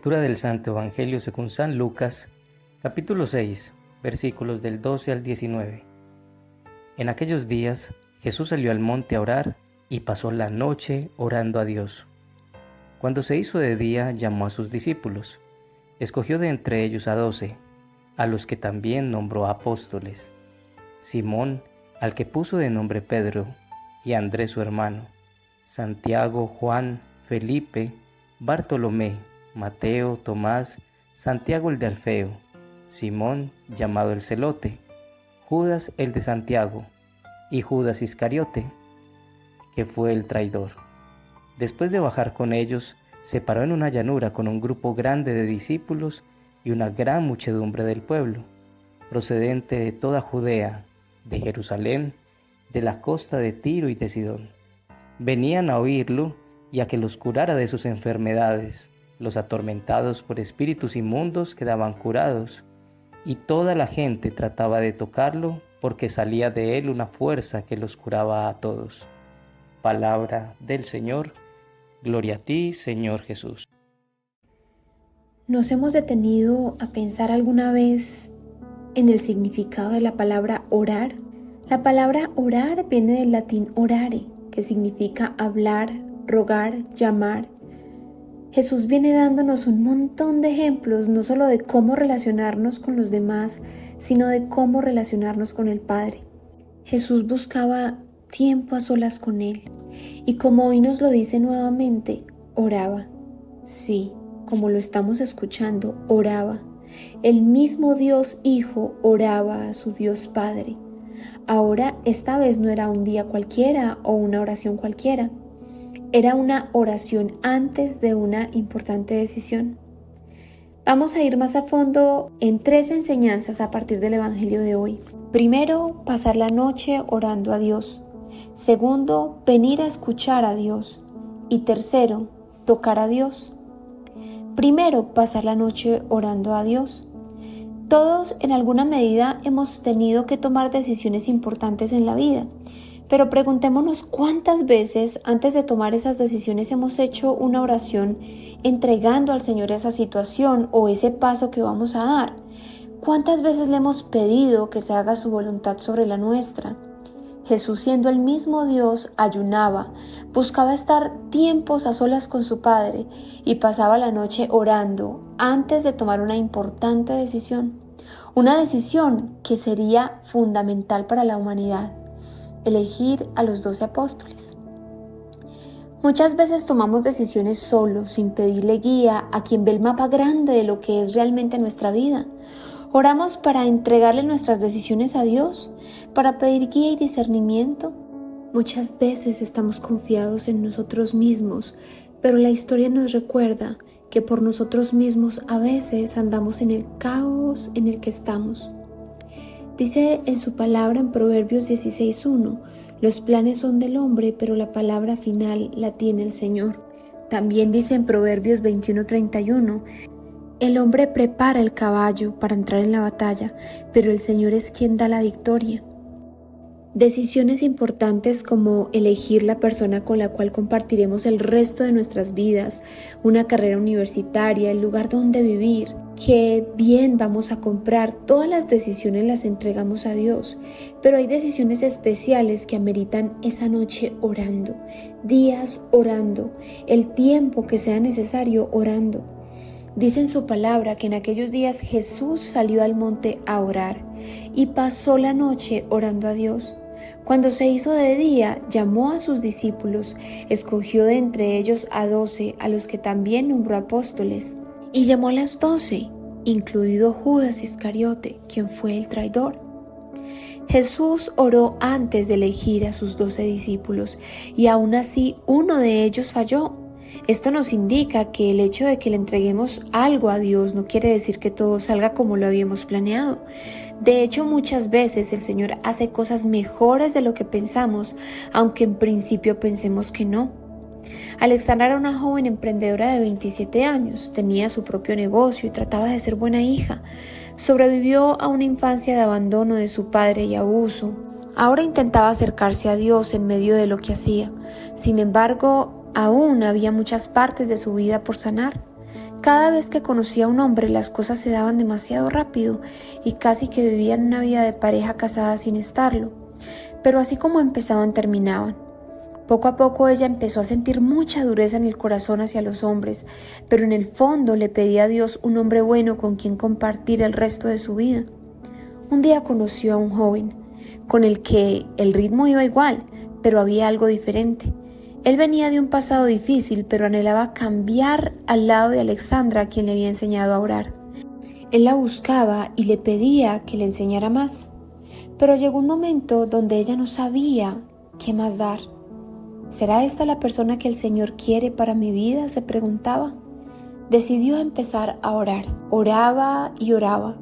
Lectura del Santo Evangelio según San Lucas, capítulo 6, versículos del 12 al 19. En aquellos días Jesús salió al monte a orar y pasó la noche orando a Dios. Cuando se hizo de día, llamó a sus discípulos. Escogió de entre ellos a 12, a los que también nombró apóstoles: Simón, al que puso de nombre Pedro, y a Andrés su hermano, Santiago, Juan, Felipe, Bartolomé, Mateo, Tomás, Santiago el de Alfeo, Simón, llamado el Celote, Judas el de Santiago, y Judas Iscariote, que fue el traidor. Después de bajar con ellos, se paró en una llanura con un grupo grande de discípulos y una gran muchedumbre del pueblo, procedente de toda Judea, de Jerusalén, de la costa de Tiro y de Sidón. Venían a oírlo y a que los curara de sus enfermedades. Los atormentados por espíritus inmundos quedaban curados, y toda la gente trataba de tocarlo, porque salía de él una fuerza que los curaba a todos. Palabra del Señor. Gloria a ti, Señor Jesús. ¿Nos hemos detenido a pensar alguna vez en el significado de la palabra orar? La palabra orar viene del latín orare, que significa hablar, rogar, llamar. Jesús viene dándonos un montón de ejemplos, no solo de cómo relacionarnos con los demás, sino de cómo relacionarnos con el Padre. Jesús buscaba tiempo a solas con Él, y como hoy nos lo dice nuevamente, oraba. Sí, como lo estamos escuchando, oraba. El mismo Dios Hijo oraba a su Dios Padre. Ahora, esta vez no era un día cualquiera o una oración cualquiera. Era una oración antes de una importante decisión. Vamos a ir más a fondo en 3 enseñanzas a partir del Evangelio de hoy. Primero, pasar la noche orando a Dios. Segundo, venir a escuchar a Dios. Y tercero, tocar a Dios. Primero, pasar la noche orando a Dios. Todos en alguna medida hemos tenido que tomar decisiones importantes en la vida. Pero preguntémonos cuántas veces antes de tomar esas decisiones hemos hecho una oración entregando al Señor esa situación o ese paso que vamos a dar. ¿Cuántas veces le hemos pedido que se haga su voluntad sobre la nuestra? Jesús, siendo el mismo Dios, ayunaba, buscaba estar tiempos a solas con su Padre y pasaba la noche orando antes de tomar una importante decisión. Una decisión que sería fundamental para la humanidad: elegir a los 12 apóstoles. Muchas veces tomamos decisiones solos, sin pedirle guía a quien ve el mapa grande de lo que es realmente nuestra vida. Oramos para entregarle nuestras decisiones a Dios, para pedir guía y discernimiento. Muchas veces estamos confiados en nosotros mismos, pero la historia nos recuerda que por nosotros mismos a veces andamos en el caos en el que estamos. Dice en su palabra en Proverbios 16:1, los planes son del hombre, pero la palabra final la tiene el Señor. También dice en Proverbios 21:31, el hombre prepara el caballo para entrar en la batalla, pero el Señor es quien da la victoria. Decisiones importantes como elegir la persona con la cual compartiremos el resto de nuestras vidas, una carrera universitaria, el lugar donde vivir, qué bien vamos a comprar, todas las decisiones las entregamos a Dios, pero hay decisiones especiales que ameritan esa noche orando, días orando, el tiempo que sea necesario orando. Dice en su palabra que en aquellos días Jesús salió al monte a orar y pasó la noche orando a Dios. Cuando se hizo de día, llamó a sus discípulos, escogió de entre ellos a 12, a los que también nombró apóstoles, y llamó a las 12, incluido Judas Iscariote, quien fue el traidor. Jesús oró antes de elegir a sus 12 discípulos, y aún así uno de ellos falló. Esto nos indica que el hecho de que le entreguemos algo a Dios no quiere decir que todo salga como lo habíamos planeado. De hecho, muchas veces el Señor hace cosas mejores de lo que pensamos, aunque en principio pensemos que no. Alexandra era una joven emprendedora de 27 años, tenía su propio negocio y trataba de ser buena hija. Sobrevivió a una infancia de abandono de su padre y abuso. Ahora intentaba acercarse a Dios en medio de lo que hacía. Sin embargo, aún había muchas partes de su vida por sanar. Cada vez que conocía a un hombre, las cosas se daban demasiado rápido y casi que vivían una vida de pareja casada sin estarlo. Pero así como empezaban, terminaban. Poco a poco ella empezó a sentir mucha dureza en el corazón hacia los hombres, pero en el fondo le pedía a Dios un hombre bueno con quien compartir el resto de su vida. Un día conoció a un joven, con el que el ritmo iba igual, pero había algo diferente. Él venía de un pasado difícil, pero anhelaba cambiar al lado de Alexandra, a quien le había enseñado a orar. Él la buscaba y le pedía que le enseñara más, pero llegó un momento donde ella no sabía qué más dar. ¿Será esta la persona que el Señor quiere para mi vida?, se preguntaba. Decidió empezar a orar. Oraba y oraba.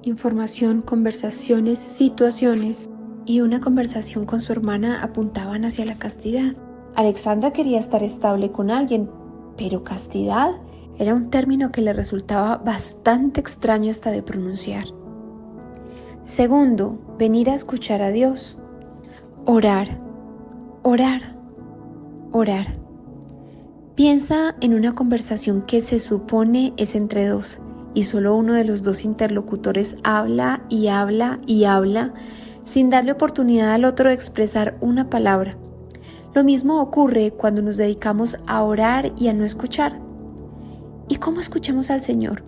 Información, conversaciones, situaciones y una conversación con su hermana apuntaban hacia la castidad. Alexandra quería estar estable con alguien, pero castidad era un término que le resultaba bastante extraño hasta de pronunciar. Segundo, venir a escuchar a Dios. Orar, orar. Orar. Piensa en una conversación que se supone es entre dos y solo uno de los dos interlocutores habla y habla y habla sin darle oportunidad al otro de expresar una palabra. Lo mismo ocurre cuando nos dedicamos a orar y a no escuchar. ¿Y cómo escuchamos al Señor?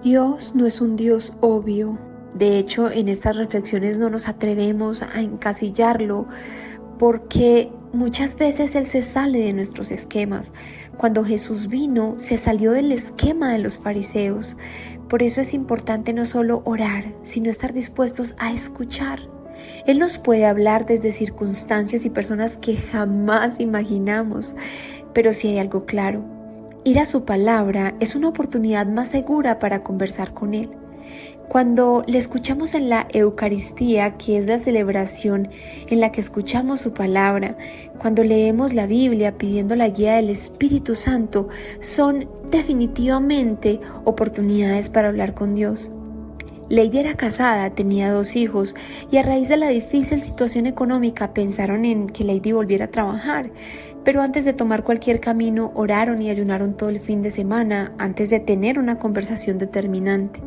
Dios no es un Dios obvio. De hecho, en estas reflexiones no nos atrevemos a encasillarlo porque muchas veces Él se sale de nuestros esquemas. Cuando Jesús vino, se salió del esquema de los fariseos. Por eso es importante no solo orar, sino estar dispuestos a escuchar. Él nos puede hablar desde circunstancias y personas que jamás imaginamos. Pero si hay algo claro, ir a su palabra es una oportunidad más segura para conversar con Él. Cuando le escuchamos en la Eucaristía, que es la celebración en la que escuchamos su palabra, cuando leemos la Biblia pidiendo la guía del Espíritu Santo, son definitivamente oportunidades para hablar con Dios. Lady era casada, tenía 2 hijos y a raíz de la difícil situación económica pensaron en que Lady volviera a trabajar. Pero antes de tomar cualquier camino, oraron y ayunaron todo el fin de semana antes de tener una conversación determinante.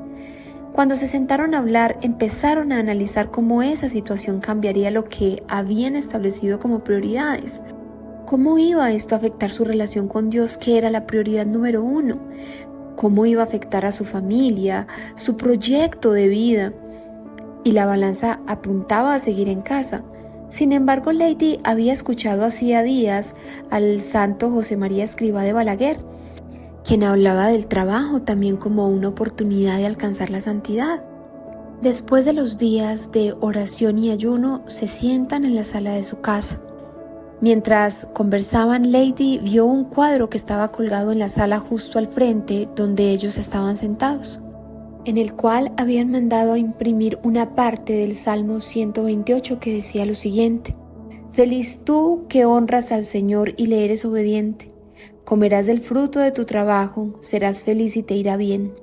Cuando se sentaron a hablar, empezaron a analizar cómo esa situación cambiaría lo que habían establecido como prioridades. ¿Cómo iba esto a afectar su relación con Dios, que era la prioridad número 1? ¿Cómo iba a afectar a su familia, su proyecto de vida? Y la balanza apuntaba a seguir en casa. Sin embargo, Lady había escuchado hacía días al santo José María Escrivá de Balaguer, quien hablaba del trabajo también como una oportunidad de alcanzar la santidad. Después de los días de oración y ayuno, se sientan en la sala de su casa. Mientras conversaban, Lady vio un cuadro que estaba colgado en la sala justo al frente donde ellos estaban sentados, en el cual habían mandado a imprimir una parte del Salmo 128 que decía lo siguiente: Feliz tú que honras al Señor y le eres obediente. Comerás del fruto de tu trabajo, serás feliz y te irá bien.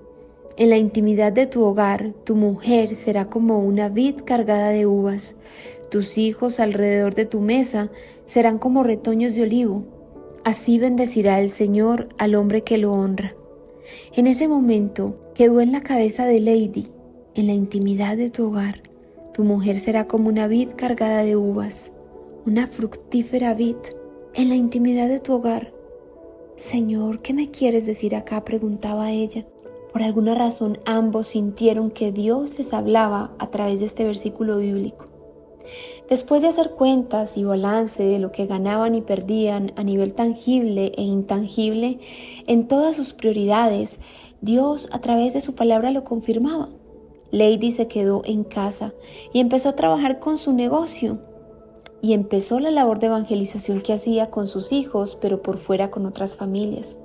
En la intimidad de tu hogar, tu mujer será como una vid cargada de uvas. Tus hijos alrededor de tu mesa serán como retoños de olivo. Así bendecirá el Señor al hombre que lo honra. En ese momento quedó en la cabeza de Lady: en la intimidad de tu hogar, tu mujer será como una vid cargada de uvas, una fructífera vid. En la intimidad de tu hogar. Señor, ¿qué me quieres decir acá?, preguntaba ella. Por alguna razón ambos sintieron que Dios les hablaba a través de este versículo bíblico. Después de hacer cuentas y balance de lo que ganaban y perdían a nivel tangible e intangible, en todas sus prioridades, Dios a través de su palabra lo confirmaba. Lady se quedó en casa y empezó a trabajar con su negocio. Y empezó la labor de evangelización que hacía con sus hijos, pero por fuera con otras familias.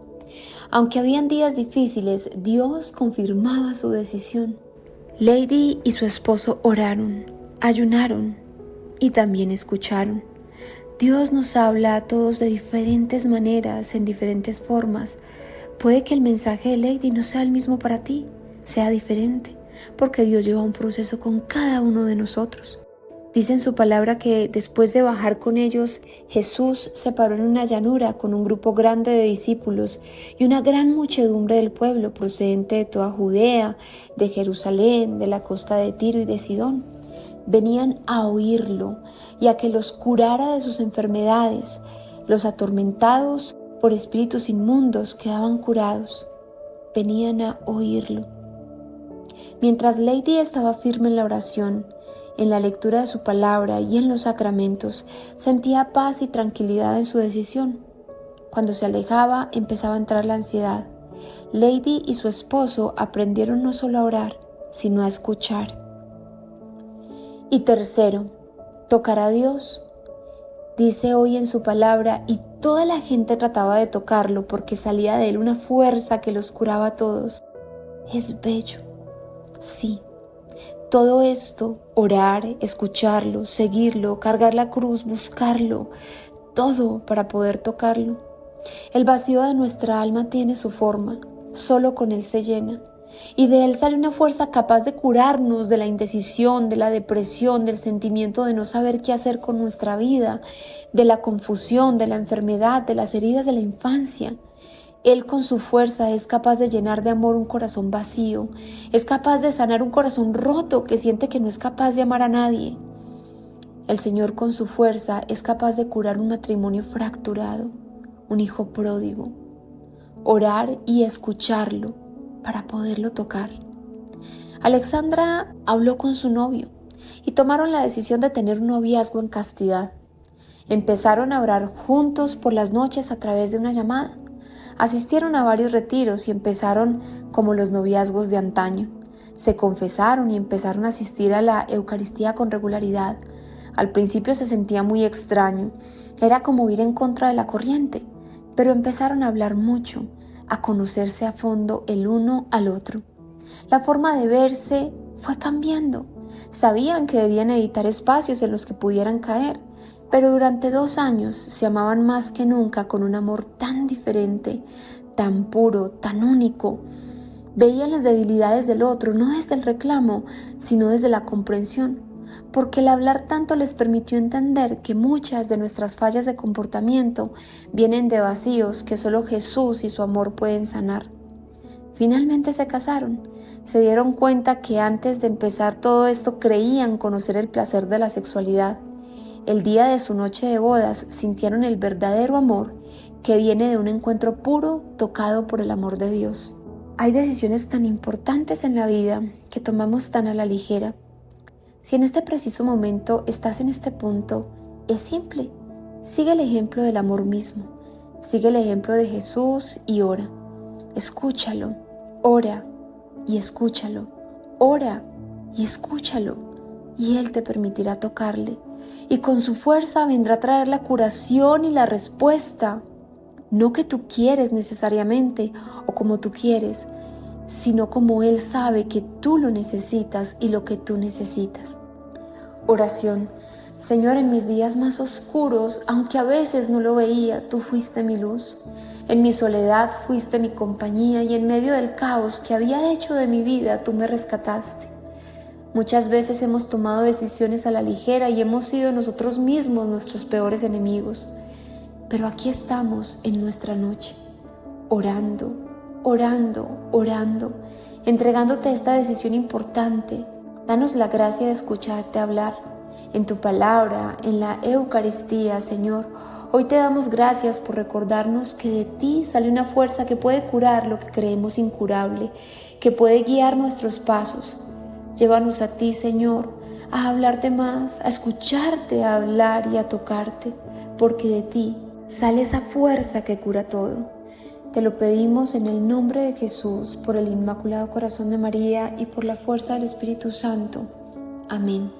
Aunque habían días difíciles, Dios confirmaba su decisión. Lady y su esposo oraron, ayunaron y también escucharon. Dios nos habla a todos de diferentes maneras, en diferentes formas. Puede que el mensaje de Lady no sea el mismo para ti, sea diferente, porque Dios lleva un proceso con cada uno de nosotros. Dice en su palabra que después de bajar con ellos, Jesús se paró en una llanura con un grupo grande de discípulos y una gran muchedumbre del pueblo procedente de toda Judea, de Jerusalén, de la costa de Tiro y de Sidón. Venían a oírlo y a que los curara de sus enfermedades. Los atormentados por espíritus inmundos quedaban curados. Venían a oírlo. Mientras Lady estaba firme en la oración, en la lectura de su palabra y en los sacramentos, sentía paz y tranquilidad en su decisión. Cuando se alejaba, empezaba a entrar la ansiedad. Lady y su esposo aprendieron no solo a orar, sino a escuchar. Y tercero, tocar a Dios. Dice hoy en su palabra, y toda la gente trataba de tocarlo porque salía de él una fuerza que los curaba a todos. Es bello, sí. Todo esto, orar, escucharlo, seguirlo, cargar la cruz, buscarlo, todo para poder tocarlo. El vacío de nuestra alma tiene su forma, solo con él se llena. Y de él sale una fuerza capaz de curarnos de la indecisión, de la depresión, del sentimiento de no saber qué hacer con nuestra vida, de la confusión, de la enfermedad, de las heridas de la infancia. Él con su fuerza es capaz de llenar de amor un corazón vacío, es capaz de sanar un corazón roto que siente que no es capaz de amar a nadie. El Señor con su fuerza es capaz de curar un matrimonio fracturado, un hijo pródigo. Orar y escucharlo para poderlo tocar. Alexandra habló con su novio y tomaron la decisión de tener un noviazgo en castidad. Empezaron a orar juntos por las noches a través de una llamada. Asistieron a varios retiros y empezaron como los noviazgos de antaño. Se confesaron y empezaron a asistir a la Eucaristía con regularidad. Al principio se sentía muy extraño, era como ir en contra de la corriente, pero empezaron a hablar mucho, a conocerse a fondo el uno al otro. La forma de verse fue cambiando. Sabían que debían evitar espacios en los que pudieran caer, pero durante 2 años se amaban más que nunca con un amor tan diferente, tan puro, tan único. Veían las debilidades del otro, no desde el reclamo, sino desde la comprensión, porque el hablar tanto les permitió entender que muchas de nuestras fallas de comportamiento vienen de vacíos que solo Jesús y su amor pueden sanar. Finalmente se casaron. Se dieron cuenta que antes de empezar todo esto creían conocer el placer de la sexualidad. El día de su noche de bodas sintieron el verdadero amor que viene de un encuentro puro tocado por el amor de Dios. Hay decisiones tan importantes en la vida que tomamos tan a la ligera. Si en este preciso momento estás en este punto, es simple. Sigue el ejemplo del amor mismo. Sigue el ejemplo de Jesús y ora. Escúchalo, ora y escúchalo. Ora y escúchalo. Y Él te permitirá tocarle. Y con su fuerza vendrá a traer la curación y la respuesta. No que tú quieres necesariamente o como tú quieres, sino como Él sabe que tú lo necesitas y lo que tú necesitas. Oración. Señor, en mis días más oscuros, aunque a veces no lo veía, tú fuiste mi luz. En mi soledad fuiste mi compañía y en medio del caos que había hecho de mi vida, tú me rescataste. Muchas veces hemos tomado decisiones a la ligera y hemos sido nosotros mismos nuestros peores enemigos. Pero aquí estamos en nuestra noche, orando, orando, orando, entregándote esta decisión importante. Danos la gracia de escucharte hablar en tu palabra, en la Eucaristía, Señor. Hoy te damos gracias por recordarnos que de ti sale una fuerza que puede curar lo que creemos incurable, que puede guiar nuestros pasos. Llévanos a ti, Señor, a hablarte más, a escucharte, a hablar y a tocarte, porque de ti sale esa fuerza que cura todo. Te lo pedimos en el nombre de Jesús, por el Inmaculado Corazón de María y por la fuerza del Espíritu Santo. Amén.